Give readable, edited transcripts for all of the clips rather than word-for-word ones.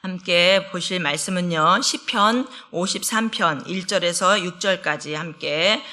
함께 보실 말씀은요, 시편 53편 1절에서 6절까지 함께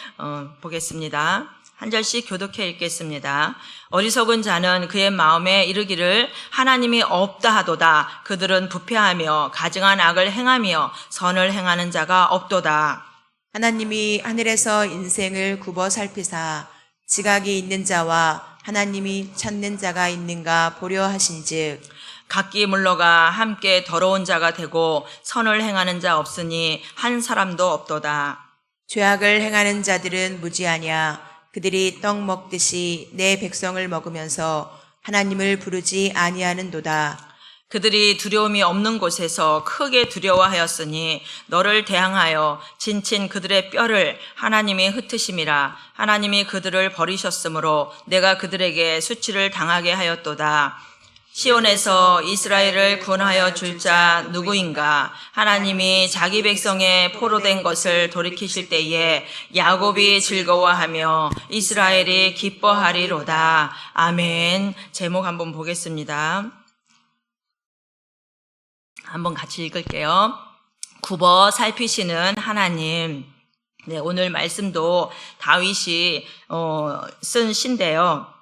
보겠습니다. 한 절씩 교독해 읽겠습니다. 어리석은 자는 그의 마음에 이르기를 하나님이 없다 하도다. 그들은 부패하며 가증한 악을 행하며 선을 행하는 자가 없도다. 하나님이 하늘에서 인생을 굽어 살피사 지각이 있는 자와 하나님이 찾는 자가 있는가 보려 하신즉 각기 물러가 함께 더러운 자가 되고 선을 행하는 자 없으니 한 사람도 없도다. 죄악을 행하는 자들은 무지하냐. 그들이 떡 먹듯이 내 백성을 먹으면서 하나님을 부르지 아니하는도다. 그들이 두려움이 없는 곳에서 크게 두려워하였으니 너를 대항하여 진친 그들의 뼈를 하나님이 흩으심이라. 하나님이 그들을 버리셨으므로 내가 그들에게 수치를 당하게 하였도다. 시온에서 이스라엘을 구원하여 줄 자 누구인가? 하나님이 자기 백성의 포로된 것을 돌이키실 때에 야곱이 즐거워하며 이스라엘이 기뻐하리로다. 아멘. 제목 한번 보겠습니다. 한번 같이 읽을게요. 굽어 살피시는 하나님. 네, 오늘 말씀도 다윗이 쓴 시인데요.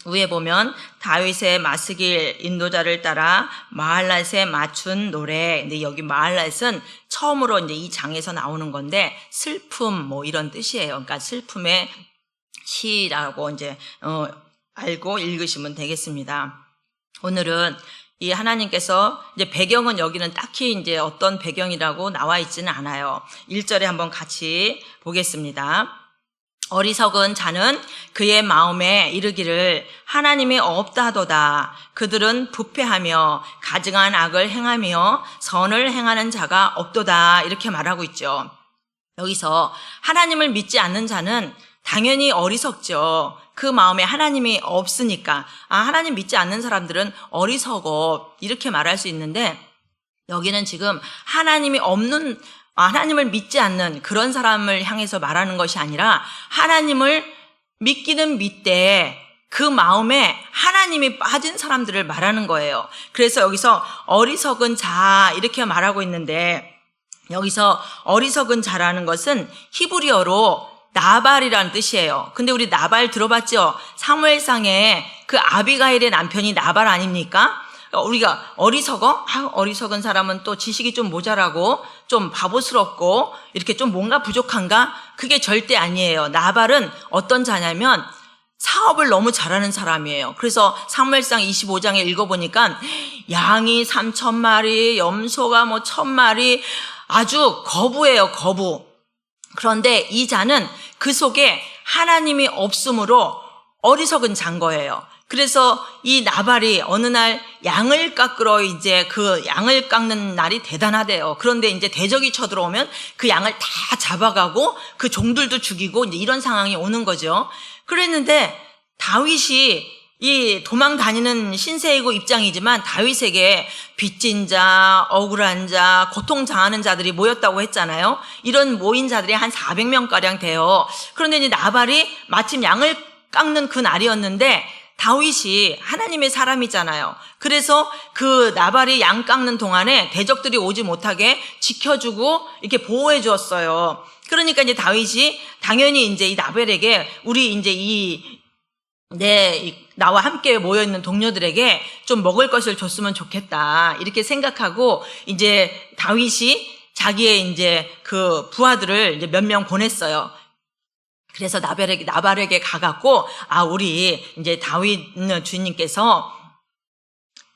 위에 보면 다윗의 마스길 인도자를 따라 마할랏에 맞춘 노래. 근데 여기 마할랏은 처음으로 이제 이 장에서 나오는 건데 슬픔 뭐 이런 뜻이에요. 그러니까 슬픔의 시라고 이제 알고 읽으시면 되겠습니다. 오늘은 이 하나님께서 이제 배경은 여기는 딱히 이제 어떤 배경이라고 나와 있지는 않아요. 1절에 한번 같이 보겠습니다. 어리석은 자는 그의 마음에 이르기를 하나님이 없다 하도다. 그들은 부패하며 가증한 악을 행하며 선을 행하는 자가 없도다. 이렇게 말하고 있죠. 여기서 하나님을 믿지 않는 자는 당연히 어리석죠. 그 마음에 하나님이 없으니까. 하나님 믿지 않는 사람들은 어리석어. 이렇게 말할 수 있는데 여기는 지금 하나님이 없는 하나님을 믿지 않는 그런 사람을 향해서 말하는 것이 아니라 하나님을 믿기는 믿되 그 마음에 하나님이 빠진 사람들을 말하는 거예요. 그래서 여기서 어리석은 자 이렇게 말하고 있는데 여기서 어리석은 자라는 것은 히브리어로 나발이라는 뜻이에요. 근데 우리 나발 들어봤죠? 사무엘상에 그 아비가일의 남편이 나발 아닙니까? 우리가 어리석은 사람은 또 지식이 좀 모자라고 좀 바보스럽고 이렇게 좀 뭔가 부족한가? 그게 절대 아니에요. 나발은 어떤 자냐면 사업을 너무 잘하는 사람이에요. 그래서 사무엘상 25장에 읽어보니까 양이 3,000마리, 염소가 1,000마리, 아주 거부예요, 거부. 그런데 이 자는 그 속에 하나님이 없으므로 어리석은 자인 거예요. 그래서 이 나발이 어느 날 양을 깎으러 이제 그 양을 깎는 날이 대단하대요. 그런데 이제 대적이 쳐들어오면 그 양을 다 잡아가고 그 종들도 죽이고 이제 이런 상황이 오는 거죠. 그랬는데 다윗이 이 도망 다니는 신세이고 입장이지만 다윗에게 빚진 자, 억울한 자, 고통당하는 자들이 모였다고 했잖아요. 이런 모인 자들이 한 400명가량 돼요. 그런데 이제 나발이 마침 양을 깎는 그 날이었는데 다윗이 하나님의 사람이잖아요. 그래서 그 나발이 양 깎는 동안에 대적들이 오지 못하게 지켜주고 이렇게 보호해 주었어요. 그러니까 이제 다윗이 당연히 이제 이 나발에게 우리 이제 나와 함께 모여있는 동료들에게 좀 먹을 것을 줬으면 좋겠다. 이렇게 생각하고 이제 다윗이 자기의 이제 그 부하들을 이제 몇 명 보냈어요. 그래서 나발에게 가갖고, 우리 이제 다윗 주인님께서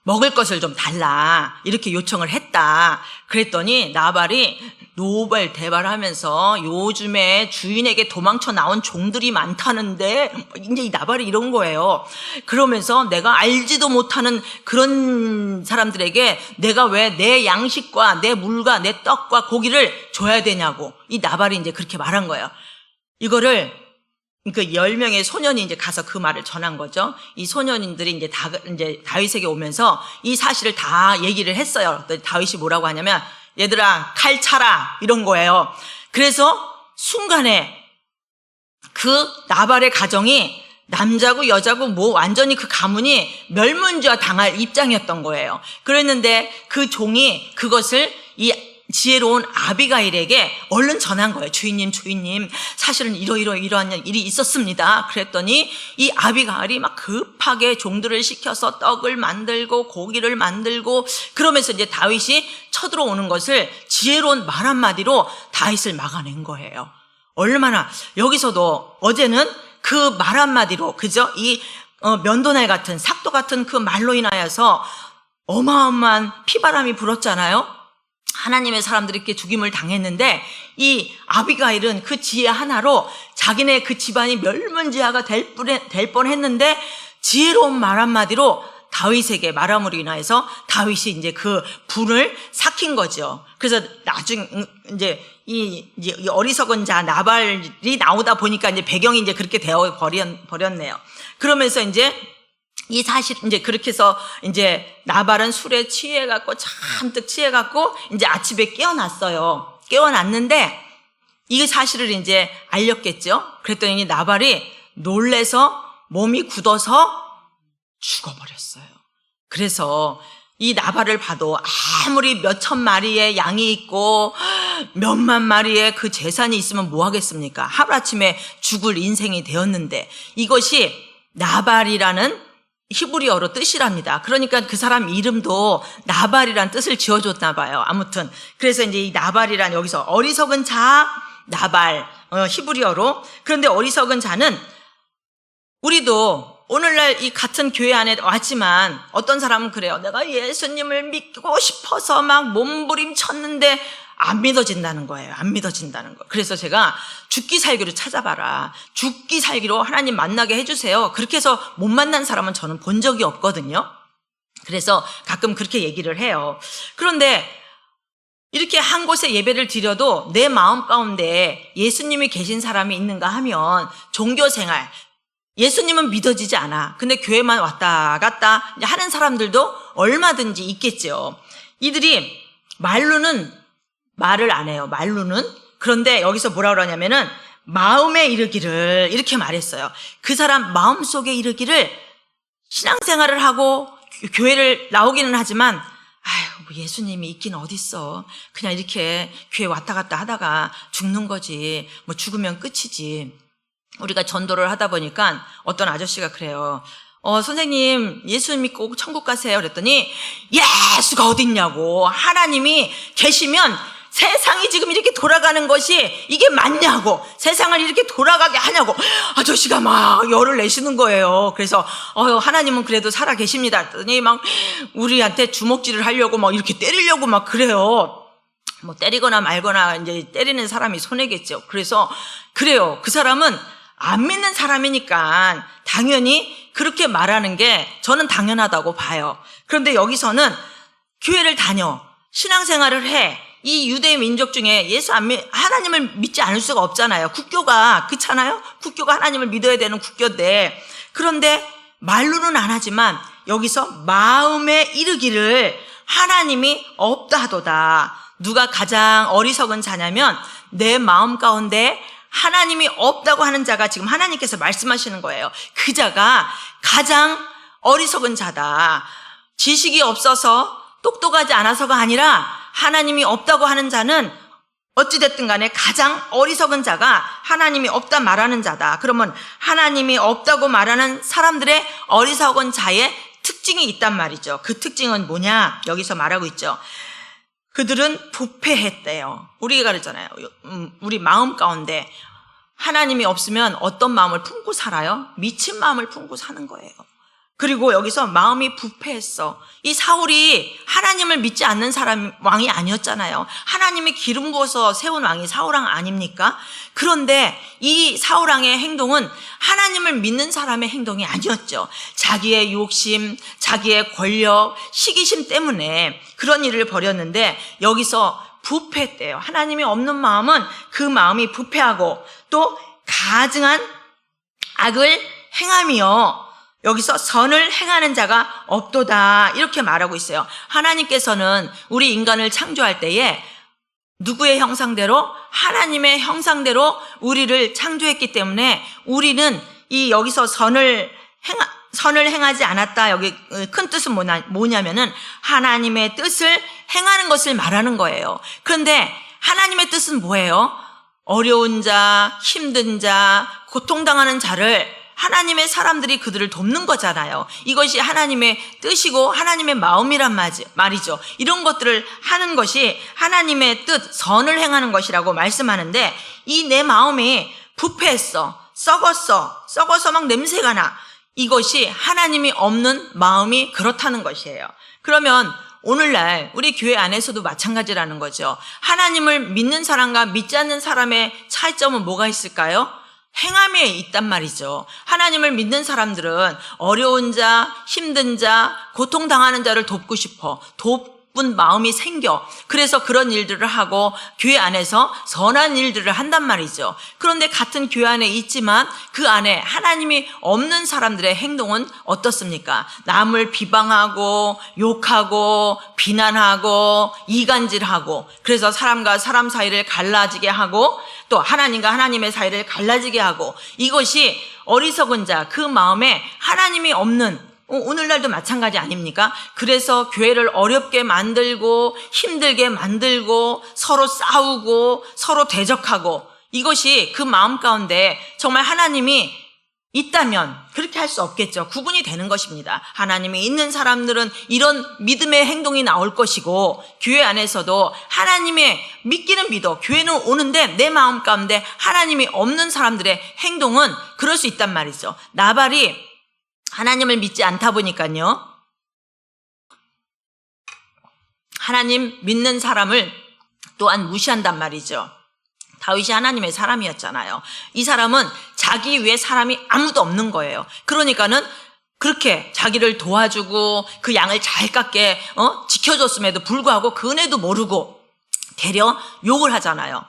먹을 것을 좀 달라. 이렇게 요청을 했다. 그랬더니 나발이 노발대발하면서 요즘에 주인에게 도망쳐 나온 종들이 많다는데, 이제 이 나발이 이런 거예요. 그러면서 내가 알지도 못하는 그런 사람들에게 내가 왜 내 양식과 내 물과 내 떡과 고기를 줘야 되냐고. 이 나발이 이제 그렇게 말한 거예요. 이거를 그 10명의 소년이 이제 가서 그 말을 전한 거죠. 이 소년들이 이제 다윗에게 오면서 이 사실을 다 얘기를 했어요. 다윗이 뭐라고 하냐면 얘들아 칼 차라 이런 거예요. 그래서 순간에 그 나발의 가정이 남자고 여자고 뭐 완전히 그 가문이 멸문지화 당할 입장이었던 거예요. 그랬는데 그 종이 그것을 이 지혜로운 아비가일에게 얼른 전한 거예요. 주인님, 사실은 이러한 일이 있었습니다. 그랬더니 이 아비가일이 막 급하게 종들을 시켜서 떡을 만들고 고기를 만들고, 그러면서 이제 다윗이 쳐들어오는 것을 지혜로운 말 한마디로 다윗을 막아낸 거예요. 얼마나, 여기서도 어제는 그 말 한마디로, 그죠? 이 면도날 같은, 삭도 같은 그 말로 인하여서 어마어마한 피바람이 불었잖아요. 하나님의 사람들이 이렇게 죽임을 당했는데, 이 아비가일은 그 지혜 하나로 자기네 그 집안이 멸문지화가 될 뻔했는데, 지혜로운 말 한마디로 다윗에게 말함으로 인하여서 다윗이 이제 그 불을 삭힌 거죠. 그래서 나중 이제 이 어리석은 자 나발이 나오다 보니까 이제 배경이 이제 그렇게 되어 버렸네요. 그러면서 이제 이 사실 이제 그렇게 해서 이제 나발은 술에 취해갖고 잔뜩 취해갖고 이제 아침에 깨어났어요. 깨어났는데 이게 사실을 이제 알렸겠죠. 그랬더니 나발이 놀래서 몸이 굳어서 죽어버렸어요. 그래서 이 나발을 봐도 아무리 몇천 마리의 양이 있고 몇만 마리의 그 재산이 있으면 뭐 하겠습니까? 하루아침에 죽을 인생이 되었는데, 이것이 나발이라는 히브리어로 뜻이랍니다. 그러니까 그 사람 이름도 나발이란 뜻을 지어줬나 봐요. 아무튼 그래서 이제 이 나발이란, 여기서 어리석은 자 나발, 히브리어로. 그런데 어리석은 자는, 우리도 오늘날 이 같은 교회 안에 왔지만 어떤 사람은 그래요. 내가 예수님을 믿고 싶어서 막 몸부림쳤는데 안 믿어진다는 거예요. 안 믿어진다는 거. 그래서 제가 죽기 살기로 찾아봐라. 죽기 살기로 하나님 만나게 해주세요. 그렇게 해서 못 만난 사람은 저는 본 적이 없거든요. 그래서 가끔 그렇게 얘기를 해요. 그런데 이렇게 한 곳에 예배를 드려도 내 마음 가운데 예수님이 계신 사람이 있는가 하면 종교생활, 예수님은 믿어지지 않아. 근데 교회만 왔다 갔다 하는 사람들도 얼마든지 있겠죠. 이들이 말로는 말을 안 해요. 말로는. 그런데 여기서 뭐라 그러냐면은 마음에 이르기를 이렇게 말했어요. 그 사람 마음속에 이르기를, 신앙생활을 하고 교회를 나오기는 하지만 아유, 뭐 예수님이 있긴 어딨어. 그냥 이렇게 교회 왔다 갔다 하다가 죽는 거지. 뭐 죽으면 끝이지. 우리가 전도를 하다 보니까 어떤 아저씨가 그래요. 선생님, 예수 믿고 천국 가세요. 그랬더니 예수가 어딨냐고. 하나님이 계시면 세상이 지금 이렇게 돌아가는 것이 이게 맞냐고. 세상을 이렇게 돌아가게 하냐고. 아저씨가 막 열을 내시는 거예요. 그래서 하나님은 그래도 살아 계십니다. 했더니 막 우리한테 주먹질을 하려고 막 이렇게 때리려고 막 그래요. 뭐 때리거나 말거나 이제 때리는 사람이 손해겠죠. 그래서 그래요. 그 사람은 안 믿는 사람이니까 당연히 그렇게 말하는 게 저는 당연하다고 봐요. 그런데 여기서는 교회를 다녀, 신앙생활을 해. 이 유대 민족 중에 하나님을 믿지 않을 수가 없잖아요. 국교가 그렇잖아요. 국교가 하나님을 믿어야 되는 국교인데, 그런데 말로는 안 하지만 여기서 마음에 이르기를 하나님이 없다 하도다. 누가 가장 어리석은 자냐면 내 마음 가운데 하나님이 없다고 하는 자가 지금 하나님께서 말씀하시는 거예요. 그 자가 가장 어리석은 자다. 지식이 없어서 똑똑하지 않아서가 아니라 하나님이 없다고 하는 자는 어찌됐든 간에 가장 어리석은 자가 하나님이 없다 말하는 자다. 그러면 하나님이 없다고 말하는 사람들의 어리석은 자의 특징이 있단 말이죠. 그 특징은 뭐냐? 여기서 말하고 있죠. 그들은 부패했대요. 우리가 그랬잖아요. 우리 마음 가운데 하나님이 없으면 어떤 마음을 품고 살아요? 미친 마음을 품고 사는 거예요. 그리고 여기서 마음이 부패했어. 이 사울이 하나님을 믿지 않는 사람, 왕이 아니었잖아요. 하나님이 기름 부어서 세운 왕이 사울왕 아닙니까? 그런데 이 사울왕의 행동은 하나님을 믿는 사람의 행동이 아니었죠. 자기의 욕심, 자기의 권력, 시기심 때문에 그런 일을 벌였는데 여기서 부패했대요. 하나님이 없는 마음은 그 마음이 부패하고 또 가증한 악을 행하며 여기서 선을 행하는 자가 없도다 이렇게 말하고 있어요. 하나님께서는 우리 인간을 창조할 때에 누구의 형상대로? 하나님의 형상대로 우리를 창조했기 때문에 우리는 여기서 선을 행하지 않았다. 여기 큰 뜻은 뭐냐면은 하나님의 뜻을 행하는 것을 말하는 거예요. 그런데 하나님의 뜻은 뭐예요? 어려운 자, 힘든 자, 고통당하는 자를 하나님의 사람들이 그들을 돕는 거잖아요. 이것이 하나님의 뜻이고 하나님의 마음이란 말이죠. 이런 것들을 하는 것이 하나님의 뜻, 선을 행하는 것이라고 말씀하는데 이 내 마음이 부패했어, 썩어서 막 냄새가 나. 이것이 하나님이 없는 마음이 그렇다는 것이에요. 그러면 오늘날 우리 교회 안에서도 마찬가지라는 거죠. 하나님을 믿는 사람과 믿지 않는 사람의 차이점은 뭐가 있을까요? 행함에 있단 말이죠. 하나님을 믿는 사람들은 어려운 자, 힘든 자, 고통당하는 자를 돕고 싶어. 돕은 마음이 생겨. 그래서 그런 일들을 하고 교회 안에서 선한 일들을 한단 말이죠. 그런데 같은 교회 안에 있지만 그 안에 하나님이 없는 사람들의 행동은 어떻습니까? 남을 비방하고 욕하고 비난하고 이간질하고, 그래서 사람과 사람 사이를 갈라지게 하고 또 하나님과 하나님의 사이를 갈라지게 하고, 이것이 어리석은 자, 그 마음에 하나님이 없는, 오늘날도 마찬가지 아닙니까? 그래서 교회를 어렵게 만들고 힘들게 만들고 서로 싸우고 서로 대적하고, 이것이 그 마음 가운데 정말 하나님이 있다면 그렇게 할 수 없겠죠. 구분이 되는 것입니다. 하나님이 있는 사람들은 이런 믿음의 행동이 나올 것이고, 교회 안에서도 하나님의 믿기는 믿어, 교회는 오는데 내 마음 가운데 하나님이 없는 사람들의 행동은 그럴 수 있단 말이죠. 나발이 하나님을 믿지 않다 보니까요, 하나님 믿는 사람을 또한 무시한단 말이죠. 다윗이 하나님의 사람이었잖아요. 이 사람은 자기 위에 사람이 아무도 없는 거예요. 그러니까는 그렇게 자기를 도와주고 그 양을 잘 깎게 지켜줬음에도 불구하고 그 은혜도 모르고 되려 욕을 하잖아요.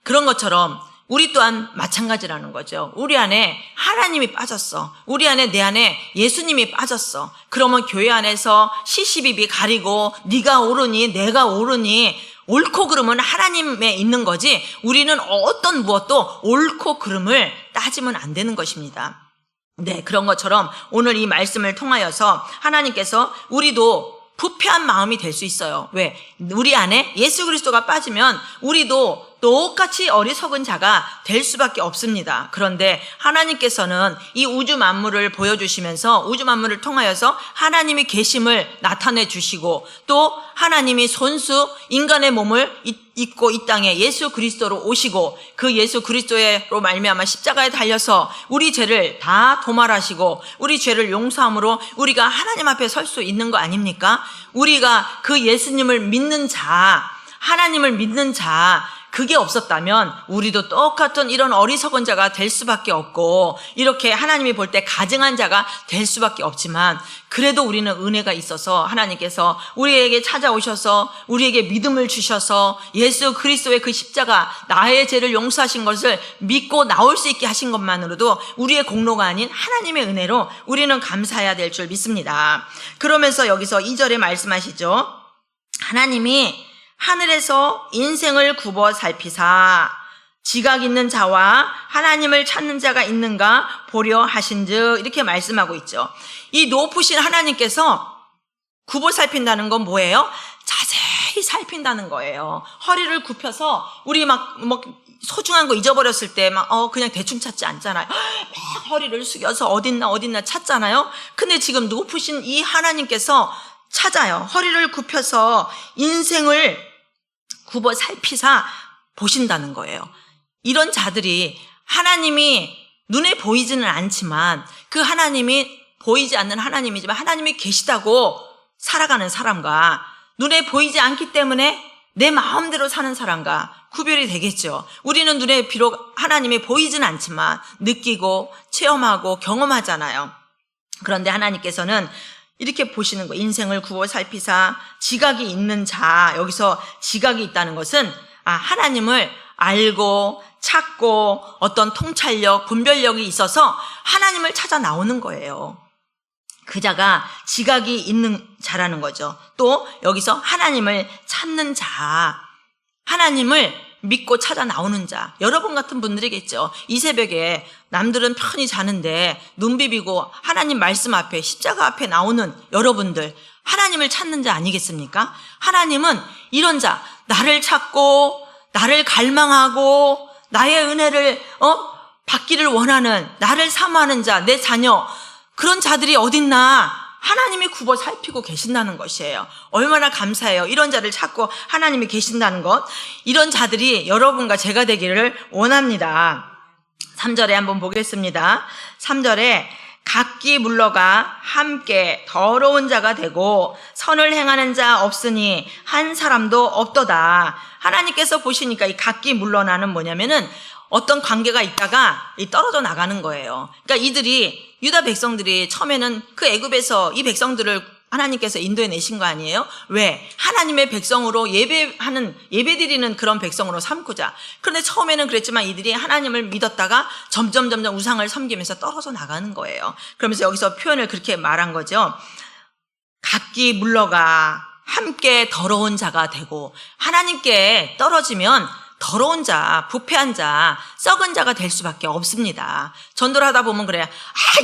그런 것처럼 우리 또한 마찬가지라는 거죠. 우리 안에 하나님이 빠졌어. 우리 안에, 내 안에 예수님이 빠졌어. 그러면 교회 안에서 시시비비 가리고 네가 옳으니 내가 옳으니, 옳고 그름은 하나님에 있는 거지 우리는 어떤 무엇도 옳고 그름을 따지면 안 되는 것입니다. 네, 그런 것처럼 오늘 이 말씀을 통하여서 하나님께서 우리도 부패한 마음이 될 수 있어요. 왜? 우리 안에 예수 그리스도가 빠지면 우리도 똑같이 어리석은 자가 될 수밖에 없습니다. 그런데 하나님께서는 이 우주 만물을 보여주시면서 우주 만물을 통하여서 하나님이 계심을 나타내 주시고, 또 하나님이 손수 인간의 몸을 입고 이 땅에 예수 그리스도로 오시고, 그 예수 그리스도로 말미암아 십자가에 달려서 우리 죄를 다 도말하시고 우리 죄를 용서함으로 우리가 하나님 앞에 설 수 있는 거 아닙니까? 우리가 그 예수님을 믿는 자, 하나님을 믿는 자, 그게 없었다면 우리도 똑같은 이런 어리석은 자가 될 수밖에 없고, 이렇게 하나님이 볼 때 가증한 자가 될 수밖에 없지만, 그래도 우리는 은혜가 있어서 하나님께서 우리에게 찾아오셔서 우리에게 믿음을 주셔서 예수 그리스도의 그 십자가, 나의 죄를 용서하신 것을 믿고 나올 수 있게 하신 것만으로도 우리의 공로가 아닌 하나님의 은혜로 우리는 감사해야 될 줄 믿습니다. 그러면서 여기서 2절에 말씀하시죠. 하나님이 하늘에서 인생을 굽어 살피사 지각 있는 자와 하나님을 찾는 자가 있는가 보려 하신즉, 이렇게 말씀하고 있죠. 이 높으신 하나님께서 굽어 살핀다는 건 뭐예요? 자세히 살핀다는 거예요. 허리를 굽혀서, 우리 막 소중한 거 잊어버렸을 때 그냥 대충 찾지 않잖아요. 막 허리를 숙여서 어딨나 찾잖아요. 근데 지금 높으신 이 하나님께서 찾아요. 허리를 굽혀서 인생을 굽어 살피사 보신다는 거예요. 이런 자들이, 하나님이 눈에 보이지는 않지만 그 하나님이 보이지 않는 하나님이지만 하나님이 계시다고 살아가는 사람과 눈에 보이지 않기 때문에 내 마음대로 사는 사람과 구별이 되겠죠. 우리는 눈에 비록 하나님이 보이지는 않지만 느끼고 체험하고 경험하잖아요. 그런데 하나님께서는 이렇게 보시는 거예요. 인생을 굽어 살피사 지각이 있는 자. 여기서 지각이 있다는 것은 하나님을 알고 찾고 어떤 통찰력, 분별력이 있어서 하나님을 찾아 나오는 거예요. 그 자가 지각이 있는 자라는 거죠. 또 여기서 하나님을 찾는 자, 하나님을 믿고 찾아 나오는 자, 여러분 같은 분들이겠죠. 이 새벽에 남들은 편히 자는데 눈 비비고 하나님 말씀 앞에, 십자가 앞에 나오는 여러분들, 하나님을 찾는 자 아니겠습니까? 하나님은 이런 자, 나를 찾고 나를 갈망하고 나의 은혜를 받기를 원하는, 나를 사모하는 자, 내 자녀, 그런 자들이 어딨나 하나님이 굽어 살피고 계신다는 것이에요. 얼마나 감사해요. 이런 자를 찾고 하나님이 계신다는 것. 이런 자들이 여러분과 제가 되기를 원합니다. 3절에 한번 보겠습니다. 3절에 각기 물러가 함께 더러운 자가 되고 선을 행하는 자 없으니 한 사람도 없도다. 하나님께서 보시니까 이 각기 물러나는 뭐냐면은 어떤 관계가 있다가 떨어져 나가는 거예요. 그러니까 이들이, 유다 백성들이 처음에는 그 애굽에서 이 백성들을 하나님께서 인도해 내신 거 아니에요? 왜? 하나님의 백성으로 예배드리는 그런 백성으로 삼고자. 그런데 처음에는 그랬지만 이들이 하나님을 믿었다가 점점 우상을 섬기면서 떨어져 나가는 거예요. 그러면서 여기서 표현을 그렇게 말한 거죠. 각기 물러가 함께 더러운 자가 되고, 하나님께 떨어지면 더러운 자, 부패한 자, 썩은 자가 될 수밖에 없습니다. 전도를 하다 보면 그래요.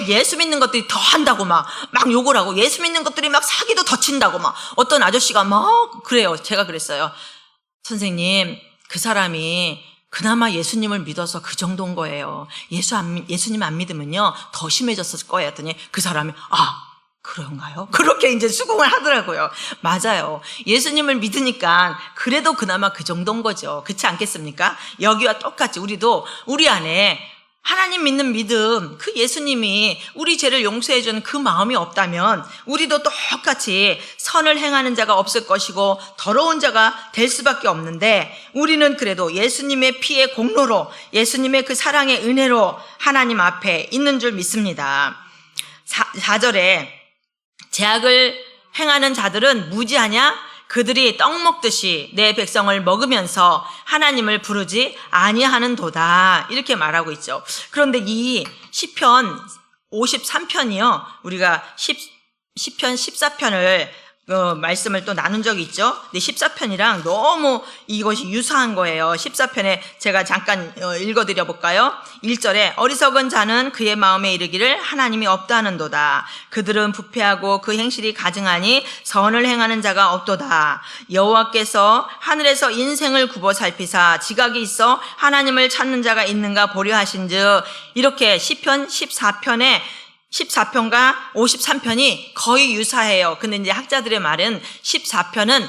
예수 믿는 것들이 더 한다고 막 욕을 하고, 예수 믿는 것들이 막 사기도 더 친다고 막, 어떤 아저씨가 막 그래요. 제가 그랬어요. 선생님, 그 사람이 그나마 예수님을 믿어서 그 정도인 거예요. 예수님 안 믿으면요 더 심해졌을 거예요. 했더니 그 사람이 그런가요? 그렇게 이제 수긍을 하더라고요. 맞아요. 예수님을 믿으니까 그래도 그나마 그 정도인 거죠. 그렇지 않겠습니까? 여기와 똑같이 우리도 우리 안에 하나님 믿는 믿음, 그 예수님이 우리 죄를 용서해 주는 그 마음이 없다면 우리도 똑같이 선을 행하는 자가 없을 것이고 더러운 자가 될 수밖에 없는데, 우리는 그래도 예수님의 피의 공로로, 예수님의 그 사랑의 은혜로 하나님 앞에 있는 줄 믿습니다. 4절에 죄악을 행하는 자들은 무지하냐? 그들이 떡 먹듯이 내 백성을 먹으면서 하나님을 부르지 아니하는도다. 이렇게 말하고 있죠. 그런데 이 시편 53편이요. 우리가 시편 14편을 말씀을 또 나눈 적이 있죠. 근데 14편이랑 너무 이것이 유사한 거예요. 14편에 제가 잠깐 읽어드려 볼까요? 1절에 어리석은 자는 그의 마음에 이르기를 하나님이 없다 하는도다. 그들은 부패하고 그 행실이 가증하니 선을 행하는 자가 없도다. 여호와께서 하늘에서 인생을 굽어 살피사 지각이 있어 하나님을 찾는 자가 있는가 보려 하신즉, 이렇게 시편 14편과 53편이 거의 유사해요. 근데 이제 학자들의 말은 14편은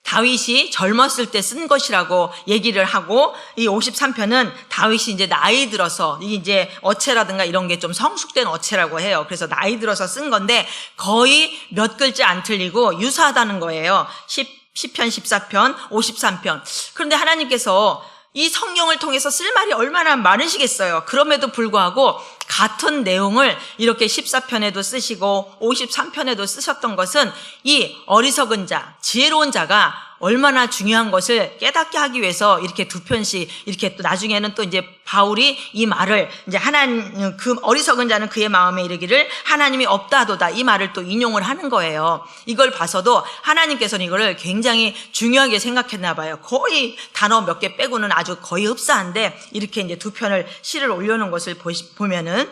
다윗이 젊었을 때 쓴 것이라고 얘기를 하고, 이 53편은 다윗이 이제 나이 들어서, 이제 어체라든가 이런 게 좀 성숙된 어체라고 해요. 그래서 나이 들어서 쓴 건데 거의 몇 글자 안 틀리고 유사하다는 거예요. 시편 14편, 53편. 그런데 하나님께서 이 성경을 통해서 쓸 말이 얼마나 많으시겠어요. 그럼에도 불구하고 같은 내용을 이렇게 14편에도 쓰시고 53편에도 쓰셨던 것은 이 어리석은 자, 지혜로운 자가 얼마나 중요한 것을 깨닫게 하기 위해서 이렇게 두 편씩, 이렇게 또 나중에는 또 이제 바울이 이 말을 이제 하나님, 그 어리석은 자는 그의 마음에 이르기를 하나님이 없다도다, 이 말을 또 인용을 하는 거예요. 이걸 봐서도 하나님께서는 이거를 굉장히 중요하게 생각했나 봐요. 거의 단어 몇 개 빼고는 아주 거의 흡사한데 이렇게 이제 두 편을 시를 올려놓은 것을 보면은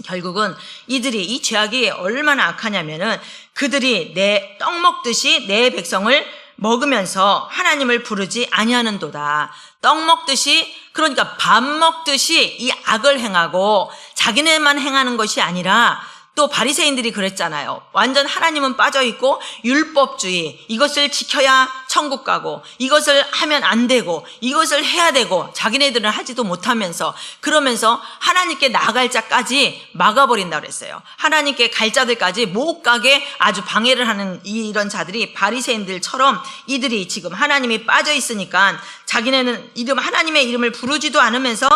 결국은 이들이, 이 죄악이 얼마나 악하냐면은 그들이 내 떡 먹듯이 내 백성을 먹으면서 하나님을 부르지 아니하는도다. 떡 먹듯이, 그러니까 밥 먹듯이 이 악을 행하고 자기네만 행하는 것이 아니라, 또 바리새인들이 그랬잖아요. 완전 하나님은 빠져있고 율법주의, 이것을 지켜야 천국 가고 이것을 하면 안 되고 이것을 해야 되고 자기네들은 하지도 못하면서, 그러면서 하나님께 나아갈 자까지 막아버린다고 그랬어요. 하나님께 갈 자들까지 못 가게 아주 방해를 하는 이런 자들이 바리새인들처럼, 이들이 지금 하나님이 빠져있으니까 자기네는 하나님의 이름을 부르지도 않으면서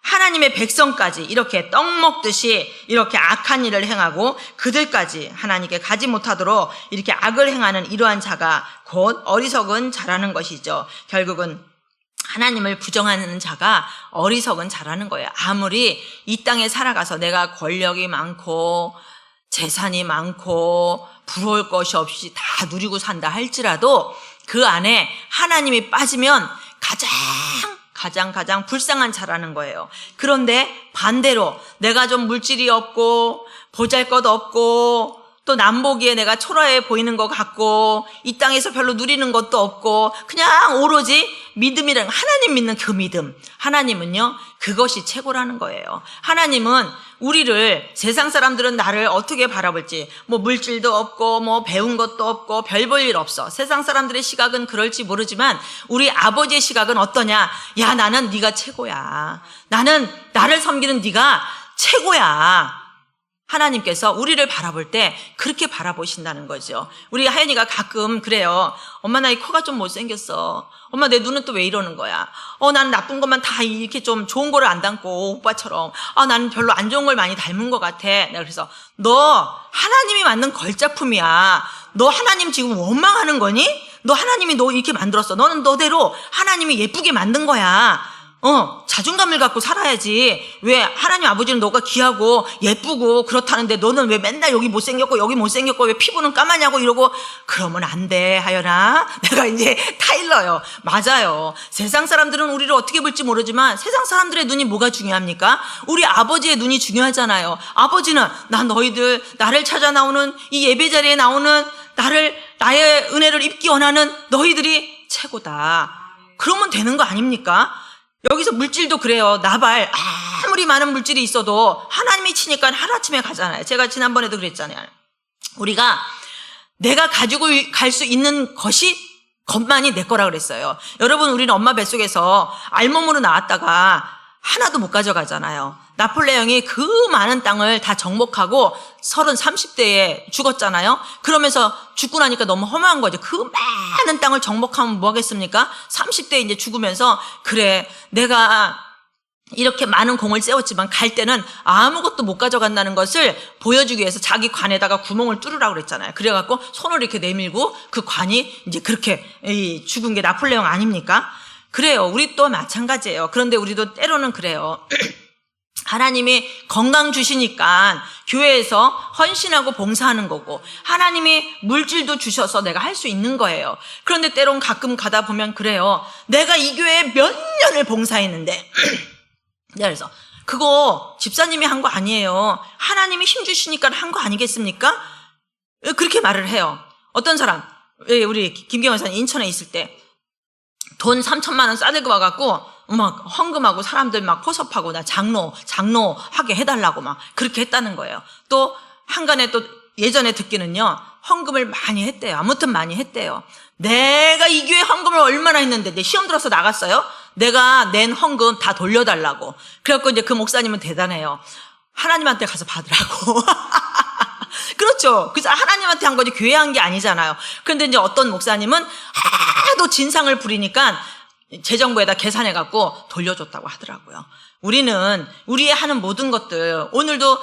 하나님의 백성까지 이렇게 떡 먹듯이 이렇게 악한 일을 행하고 그들까지 하나님께 가지 못하도록 이렇게 악을 행하는 이러한 자가 곧 어리석은 자라는 것이죠. 결국은 하나님을 부정하는 자가 어리석은 자라는 거예요. 아무리 이 땅에 살아가서 내가 권력이 많고 재산이 많고 부러울 것이 없이 다 누리고 산다 할지라도 그 안에 하나님이 빠지면 가장 가장 불쌍한 자라는 거예요. 그런데 반대로 내가 좀 물질이 없고 보잘것 없고 또 남보기에 내가 초라해 보이는 것 같고 이 땅에서 별로 누리는 것도 없고 그냥 오로지 믿음이란 하나님 믿는 그 믿음, 하나님은요 그것이 최고라는 거예요. 하나님은 우리를, 세상 사람들은 나를 어떻게 바라볼지, 뭐 물질도 없고 뭐 배운 것도 없고 별 볼 일 없어. 세상 사람들의 시각은 그럴지 모르지만 우리 아버지의 시각은 어떠냐? 야, 나는 네가 최고야. 나는 나를 섬기는 네가 최고야. 하나님께서 우리를 바라볼 때 그렇게 바라보신다는 거죠. 우리 하연이가 가끔 그래요. 엄마, 나 이 코가 좀 못생겼어. 엄마, 내 눈은 또 왜 이러는 거야? 난 나쁜 것만 다 이렇게 좀 좋은 거를 안 닮고 오빠처럼. 나는 별로 안 좋은 걸 많이 닮은 것 같아. 내가 그래서 너 하나님이 만든 걸작품이야. 너 하나님 지금 원망하는 거니? 너 하나님이 너 이렇게 만들었어. 너는 너대로 하나님이 예쁘게 만든 거야. 자존감을 갖고 살아야지. 왜 하나님 아버지는 너가 귀하고 예쁘고 그렇다는데 너는 왜 맨날 여기 못생겼고 여기 못생겼고 왜 피부는 까마냐고 이러고 그러면 안 돼, 하연아. 내가 이제 타일러요. 맞아요. 세상 사람들은 우리를 어떻게 볼지 모르지만 세상 사람들의 눈이 뭐가 중요합니까? 우리 아버지의 눈이 중요하잖아요. 아버지는 너희들 나를 찾아 나오는 이 예배 자리에 나오는 나의 은혜를 입기 원하는 너희들이 최고다. 그러면 되는 거 아닙니까? 여기서 물질도 그래요. 나발 아무리 많은 물질이 있어도 하나님이 치니까 하루아침에 가잖아요. 제가 지난번에도 그랬잖아요. 우리가 내가 가지고 갈 수 있는 것만이 내 거라 그랬어요. 여러분, 우리는 엄마 뱃속에서 알몸으로 나왔다가 하나도 못 가져가잖아요. 나폴레옹이 그 많은 땅을 다 정복하고 30대에 죽었잖아요. 그러면서 죽고 나니까 너무 허무한 거죠. 그 많은 땅을 정복하면 뭐 하겠습니까? 30대에 이제 죽으면서 그래, 내가 이렇게 많은 공을 세웠지만 갈 때는 아무것도 못 가져간다는 것을 보여주기 위해서 자기 관에다가 구멍을 뚫으라고 그랬잖아요. 그래갖고 손을 이렇게 내밀고 그 관이 이제 그렇게 죽은 게 나폴레옹 아닙니까? 그래요. 우리 또 마찬가지예요. 그런데 우리도 때로는 그래요. 하나님이 건강 주시니까 교회에서 헌신하고 봉사하는 거고 그하나님이 물질도 주셔서 내가 할 수 있는 거예요. 그런데 때론 가끔 가다 보면 그래요. 내가 이 교회에 몇 년을 봉사했는데 그래서 그거 집사님이 한 거 아니에요. 하나님이 힘 주시니까 한 거 아니겠습니까? 그렇게 말을 해요. 어떤 사람, 우리 김경원 사님 인천에 있을 때 돈 3천만 원 싸들고 와갖고 막 헌금하고 사람들 막 포섭하고 나 장로 하게 해달라고 막 그렇게 했다는 거예요. 또 한간에 또 예전에 듣기는요, 헌금을 많이 했대요. 아무튼 많이 했대요. 내가 이 교회 헌금을 얼마나 했는데 내 시험 들어서 나갔어요. 내가 낸 헌금 다 돌려달라고. 그래갖고 이제 그 목사님은 대단해요. 하나님한테 가서 받으라고. 그렇죠. 그래서 하나님한테 한 거지 교회 한 게 아니잖아요. 그런데 이제 어떤 목사님은 하도 진상을 부리니까 재정부에다 계산해갖고 돌려줬다고 하더라고요. 우리는 우리의 하는 모든 것들, 오늘도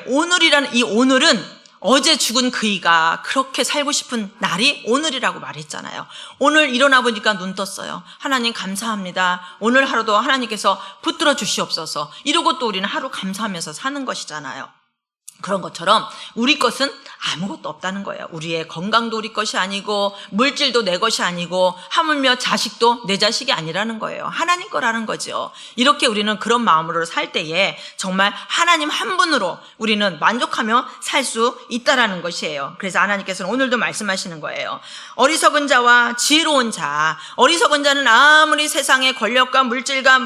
오늘이라는 이 오늘은 어제 죽은 그이가 그렇게 살고 싶은 날이 오늘이라고 말했잖아요. 오늘 일어나 보니까 눈 떴어요. 하나님 감사합니다. 오늘 하루도 하나님께서 붙들어 주시옵소서. 이러고 또 우리는 하루 감사하면서 사는 것이잖아요. 그런 것처럼 우리 것은 아무것도 없다는 거예요. 우리의 건강도 우리 것이 아니고 물질도 내 것이 아니고 하물며 자식도 내 자식이 아니라는 거예요. 하나님 거라는 거죠. 이렇게 우리는 그런 마음으로 살 때에 정말 하나님 한 분으로 우리는 만족하며 살 수 있다라는 것이에요. 그래서 하나님께서는 오늘도 말씀하시는 거예요. 어리석은 자와 지혜로운 자. 어리석은 자는 아무리 세상의 권력과 물질과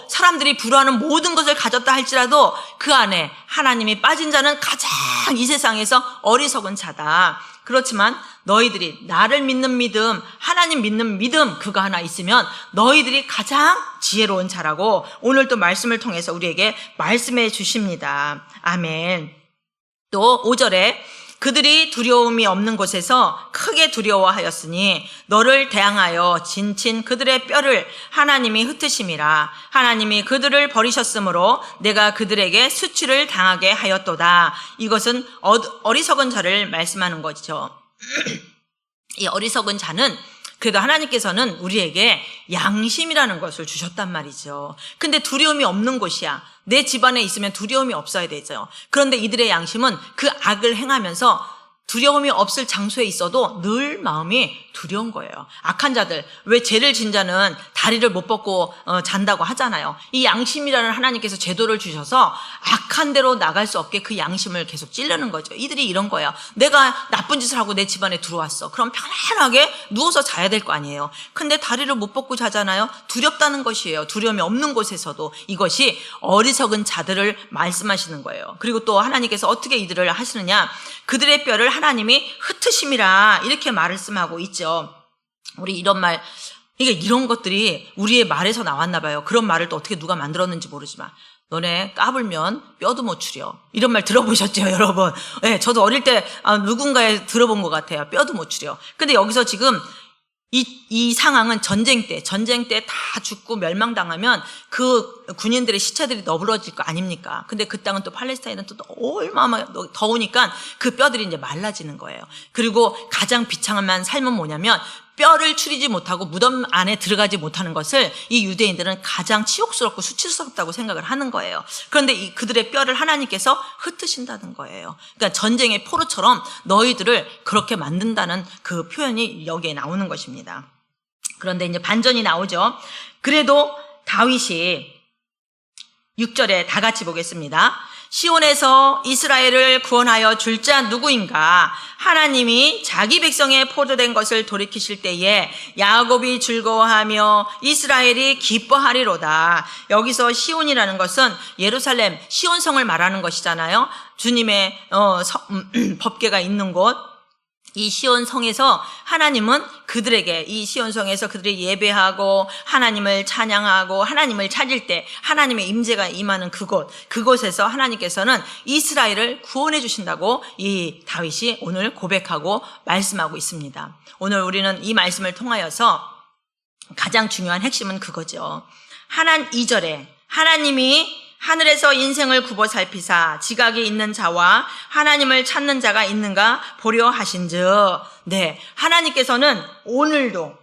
사람들이 부러워하는 모든 것을 가졌다 할지라도 그 안에 하나님이 빠진 자는 가장 이 세상에서 어리석은 자다. 그렇지만 너희들이 나를 믿는 믿음, 하나님 믿는 믿음 그거 하나 있으면 너희들이 가장 지혜로운 자라고 오늘 또 말씀을 통해서 우리에게 말씀해 주십니다. 아멘. 또 5절에 그들이 두려움이 없는 곳에서 크게 두려워하였으니 너를 대항하여 진친 그들의 뼈를 하나님이 흩으심이라. 하나님이 그들을 버리셨으므로 내가 그들에게 수치를 당하게 하였도다. 이것은 어리석은 자를 말씀하는 거죠. 이 어리석은 자는 그래도 하나님께서는 우리에게 양심이라는 것을 주셨단 말이죠. 근데 두려움이 없는 곳이야. 내 집안에 있으면 두려움이 없어야 되죠. 그런데 이들의 양심은 그 악을 행하면서 두려움이 없을 장소에 있어도 늘 마음이 두려운 거예요. 악한 자들, 왜 죄를 진 자는 다리를 못 뻗고 잔다고 하잖아요. 이 양심이라는 하나님께서 제도를 주셔서 악한 대로 나갈 수 없게 그 양심을 계속 찌르는 거죠. 이들이 이런 거예요. 내가 나쁜 짓을 하고 내 집안에 들어왔어. 그럼 편안하게 누워서 자야 될 거 아니에요. 근데 다리를 못 뻗고 자잖아요. 두렵다는 것이에요. 두려움이 없는 곳에서도. 이것이 어리석은 자들을 말씀하시는 거예요. 그리고 또 하나님께서 어떻게 이들을 하시느냐, 그들의 뼈를 하나님이 흩으심이라 이렇게 말씀하고 있죠. 우리 이런 말, 이게 이런 것들이 우리의 말에서 나왔나 봐요. 그런 말을 또 어떻게 누가 만들었는지 모르지만, 너네 까불면 뼈도 못 추려. 이런 말 들어보셨죠, 여러분? 네, 저도 어릴 때 누군가에 들어본 것 같아요. 뼈도 못 추려. 근데 여기서 지금 이 상황은 전쟁 때 다 죽고 멸망당하면 그 군인들의 시체들이 너부러질 거 아닙니까? 근데 그 땅은 또 팔레스타인은 또 얼마나 더우니까 그 뼈들이 이제 말라지는 거예요. 그리고 가장 비참한 삶은 뭐냐면, 뼈를 추리지 못하고 무덤 안에 들어가지 못하는 것을 이 유대인들은 가장 치욕스럽고 수치스럽다고 생각을 하는 거예요. 그런데 그들의 뼈를 하나님께서 흩으신다는 거예요. 그러니까 전쟁의 포로처럼 너희들을 그렇게 만든다는 그 표현이 여기에 나오는 것입니다. 그런데 이제 반전이 나오죠. 그래도 다윗이 6절에 다 같이 보겠습니다. 시온에서 이스라엘을 구원하여 줄 자 누구인가? 하나님이 자기 백성의 포도된 것을 돌이키실 때에 야곱이 즐거워하며 이스라엘이 기뻐하리로다. 여기서 시온이라는 것은 예루살렘, 시온성을 말하는 것이잖아요. 주님의 법궤가 있는 곳. 이 시온성에서 하나님은 그들에게, 이 시온성에서 그들이 예배하고 하나님을 찬양하고 하나님을 찾을 때 하나님의 임재가 임하는 그곳에서 하나님께서는 이스라엘을 구원해 주신다고 이 다윗이 오늘 고백하고 말씀하고 있습니다. 오늘 우리는 이 말씀을 통하여서 가장 중요한 핵심은 그거죠. 2절에 하나님이 하늘에서 인생을 굽어 살피사 지각이 있는 자와 하나님을 찾는 자가 있는가 보려 하신즉, 네, 하나님께서는 오늘도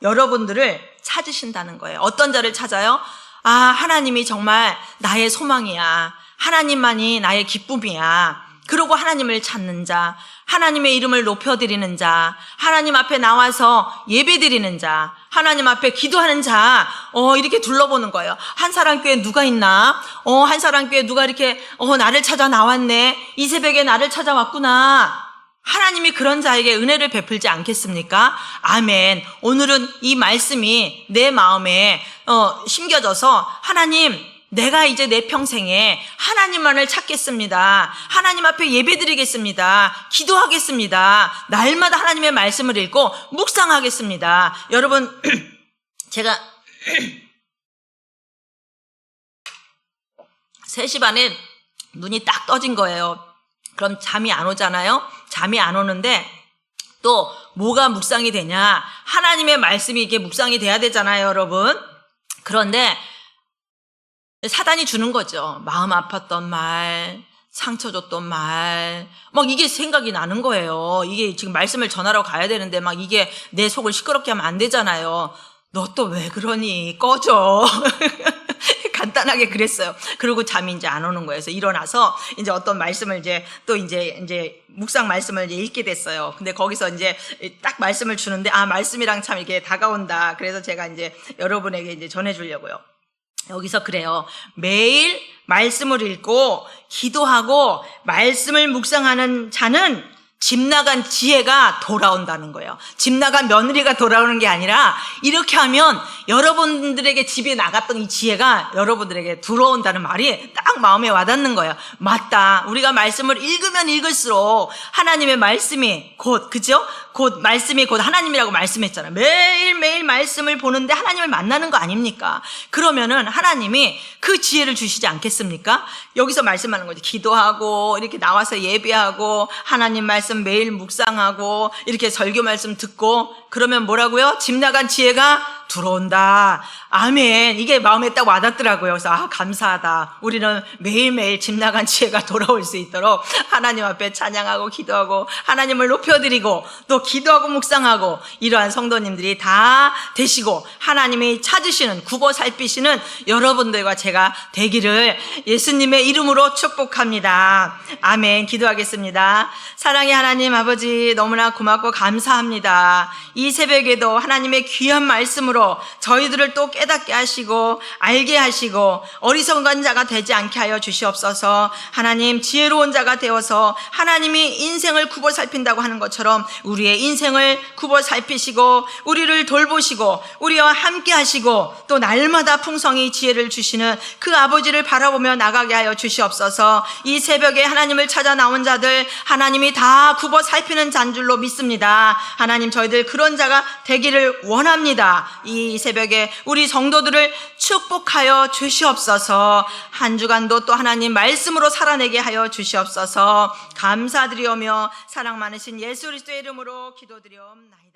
여러분들을 찾으신다는 거예요. 어떤 자를 찾아요? 하나님이 정말 나의 소망이야. 하나님만이 나의 기쁨이야. 그러고 하나님을 찾는 자, 하나님의 이름을 높여드리는 자, 하나님 앞에 나와서 예배드리는 자, 하나님 앞에 기도하는 자, 이렇게 둘러보는 거예요. 한사랑교회 누가 있나? 한사랑교회 누가 이렇게 나를 찾아 나왔네. 이 새벽에 나를 찾아왔구나. 하나님이 그런 자에게 은혜를 베풀지 않겠습니까? 아멘. 오늘은 이 말씀이 내 마음에 심겨져서, 하나님, 내가 이제 내 평생에 하나님만을 찾겠습니다. 하나님 앞에 예배드리겠습니다. 기도하겠습니다. 날마다 하나님의 말씀을 읽고 묵상하겠습니다. 여러분, 제가 3시 반에 눈이 딱 떠진 거예요. 그럼 잠이 안 오잖아요. 잠이 안 오는데 또 뭐가 묵상이 되냐? 하나님의 말씀이 이게 묵상이 돼야 되잖아요, 여러분. 그런데 사단이 주는 거죠. 마음 아팠던 말, 상처 줬던 말, 막 이게 생각이 나는 거예요. 이게 지금 말씀을 전하러 가야 되는데 막 이게 내 속을 시끄럽게 하면 안 되잖아요. 너 또 왜 그러니? 꺼져. 간단하게 그랬어요. 그리고 잠이 이제 안 오는 거예요. 그래서 일어나서 이제 어떤 말씀을 이제 묵상 말씀을 이제 읽게 됐어요. 근데 거기서 이제 딱 말씀을 주는데, 말씀이랑 참 이게 다가온다. 그래서 제가 이제 여러분에게 이제 전해주려고요. 여기서 그래요. 매일 말씀을 읽고 기도하고 말씀을 묵상하는 자는 집 나간 지혜가 돌아온다는 거예요. 집 나간 며느리가 돌아오는 게 아니라, 이렇게 하면 여러분들에게 집에 나갔던 이 지혜가 여러분들에게 들어온다는 말이 딱 마음에 와닿는 거예요. 맞다. 우리가 말씀을 읽으면 읽을수록 하나님의 말씀이 말씀이 곧 하나님이라고 말씀했잖아요. 매일매일 말씀을 보는데 하나님을 만나는 거 아닙니까? 그러면은 하나님이 그 지혜를 주시지 않겠습니까? 여기서 말씀하는 거지. 기도하고 이렇게 나와서 예배하고 하나님 말씀 매일 묵상하고 이렇게 설교 말씀 듣고, 그러면 뭐라고요? 집 나간 지혜가 들어온다. 아멘. 이게 마음에 딱 와닿더라고요. 그래서 감사하다. 우리는 매일매일 집 나간 지혜가 돌아올 수 있도록 하나님 앞에 찬양하고 기도하고 하나님을 높여드리고 또 기도하고 묵상하고 이러한 성도님들이 다 되시고 하나님이 찾으시는 굽어 살피시는 여러분들과 제가 되기를 예수님의 이름으로 축복합니다. 아멘. 기도하겠습니다. 사랑의 하나님 아버지, 너무나 고맙고 감사합니다. 이 새벽에도 하나님의 귀한 말씀으로 저희들을 또 깨닫게 하시고 알게 하시고 어리석은 자가 되지 않게 하여 주시옵소서. 하나님, 지혜로운 자가 되어서 하나님이 인생을 굽어 살핀다고 하는 것처럼 우리의 인생을 굽어 살피시고 우리를 돌보시고 우리와 함께 하시고 또 날마다 풍성히 지혜를 주시는 그 아버지를 바라보며 나가게 하여 주시옵소서. 이 새벽에 하나님을 찾아 나온 자들 하나님이 다 굽어 살피는 잔 줄로 믿습니다. 하나님, 저희들 그런 자가 되기를 원합니다. 이 새벽에 우리 성도들을 축복하여 주시옵소서. 한 주간도 또 하나님 말씀으로 살아내게 하여 주시옵소서. 감사드리오며 사랑 많으신 예수 그리스도의 이름으로 기도드리옵나이다.